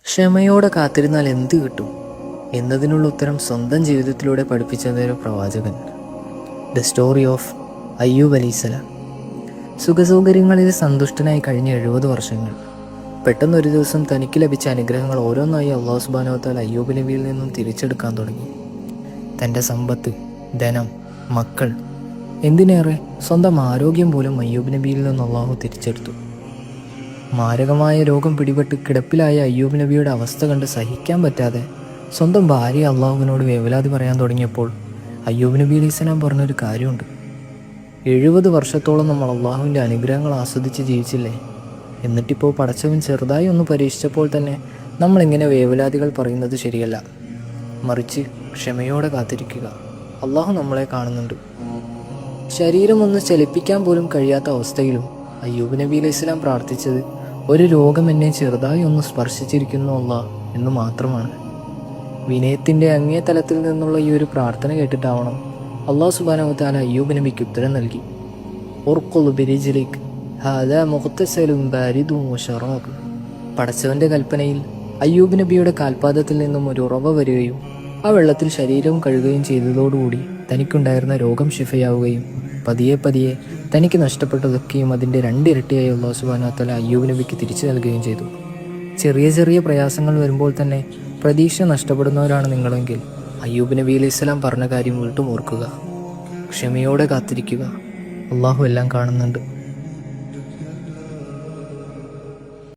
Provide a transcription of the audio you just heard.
ക്ഷമയോടെ കാത്തിരുന്നാൽ എന്ത് കിട്ടും എന്നതിനുള്ള ഉത്തരം സ്വന്തം ജീവിതത്തിലൂടെ പഠിപ്പിച്ചതൊരു പ്രവാചകൻ. ദ സ്റ്റോറി ഓഫ് അയ്യൂബ് അലൈഹിസ്സലാം. സുഖസൗകര്യങ്ങളിൽ സന്തുഷ്ടനായി കഴിഞ്ഞ 70 വർഷങ്ങൾ. പെട്ടെന്നൊരു ദിവസം തനിക്ക് ലഭിച്ച അനുഗ്രഹങ്ങൾ ഓരോന്നായി അള്ളാഹു സുബ്ഹാനഹു വ തആല അയ്യൂബ് നബിയിൽ നിന്നും തിരിച്ചെടുക്കാൻ തുടങ്ങി. തൻ്റെ സമ്പത്ത്, ധനം, മക്കൾ, എന്തിനേറെ സ്വന്തം ആരോഗ്യം പോലും അയ്യൂബ് നബിയിൽ നിന്ന് അള്ളാഹു തിരിച്ചെടുത്തു. മാരകമായ രോഗം പിടിപെട്ട് കിടപ്പിലായ അയ്യൂബ് നബിയുടെ അവസ്ഥ കണ്ട് സഹിക്കാൻ പറ്റാതെ സ്വന്തം ഭാര്യ അള്ളാഹുവിനോട് വേവലാതി പറയാൻ തുടങ്ങിയപ്പോൾ അയ്യൂബ് നബി അലൈഹിസ്സലാം പറഞ്ഞൊരു കാര്യമുണ്ട്. 70 വർഷത്തോളം നമ്മൾ അള്ളാഹുവിൻ്റെ അനുഗ്രഹങ്ങൾ ആസ്വദിച്ച് ജീവിച്ചില്ലേ? എന്നിട്ടിപ്പോൾ പടച്ചവൻ ചെറുതായി ഒന്ന് പരീക്ഷിച്ചപ്പോൾ തന്നെ നമ്മളിങ്ങനെ വേവലാതികൾ പറയുന്നത് ശരിയല്ല. മറിച്ച് ക്ഷമയോടെ കാത്തിരിക്കുക. അള്ളാഹു നമ്മളെ കാണുന്നുണ്ട്. ശരീരം ഒന്ന് ചലിപ്പിക്കാൻ പോലും കഴിയാത്ത അവസ്ഥയിലും അയ്യൂബ് നബി അലൈഹിസ്സലാം പ്രാർത്ഥിച്ചത് ഒരു രോഗം എന്നെ ചെറുതായി ഒന്ന് സ്പർശിച്ചിരിക്കുന്നു അല്ലാഹ് എന്ന് മാത്രമാണ്. വിനയത്തിൻ്റെ അങ്ങേ തലത്തിൽ നിന്നുള്ള ഈ ഒരു പ്രാർത്ഥന കേട്ടിട്ടാവണം അള്ളാഹു സുബ്ഹാനഹു വ തആല അയ്യൂബ് നബിക്ക് ഉത്തരം നൽകി. ഉർഖുൽ ബിരിജ്ലിക് ഹാദാ മുഗ്തസലുൻ ബാരിദുൻ വശറാബ്. പടച്ചവൻ്റെ കൽപ്പനയിൽ അയ്യൂബ് നബിയുടെ കാൽപാദത്തിൽ നിന്നും ഒരു ഉറവ വരികയും ആ വെള്ളത്തിൽ ശരീരവും കഴുകുകയും ചെയ്തതോടുകൂടി തനിക്കുണ്ടായിരുന്ന രോഗം ശിഫയാവുകയും പതിയെ പതിയെ തനിക്ക് നഷ്ടപ്പെട്ടതൊക്കെയും അതിൻ്റെ 2 ഇരട്ടിയായി അല്ലാഹു സുബ്ഹാനഹു വ തആല അയ്യൂബ് നബിക്ക് തിരിച്ചു നൽകുകയും ചെയ്തു. ചെറിയ ചെറിയ പ്രയാസങ്ങൾ വരുമ്പോൾ തന്നെ പ്രതീക്ഷ നഷ്ടപ്പെടുന്നവരാണ് നിങ്ങളെങ്കിൽ അയ്യൂബ് നബി അലൈഹിസ്സലാം പറഞ്ഞ കാര്യം വീണ്ടും ഓർക്കുക. ക്ഷമയോടെ കാത്തിരിക്കുക. അള്ളാഹു എല്ലാം കാണുന്നുണ്ട്.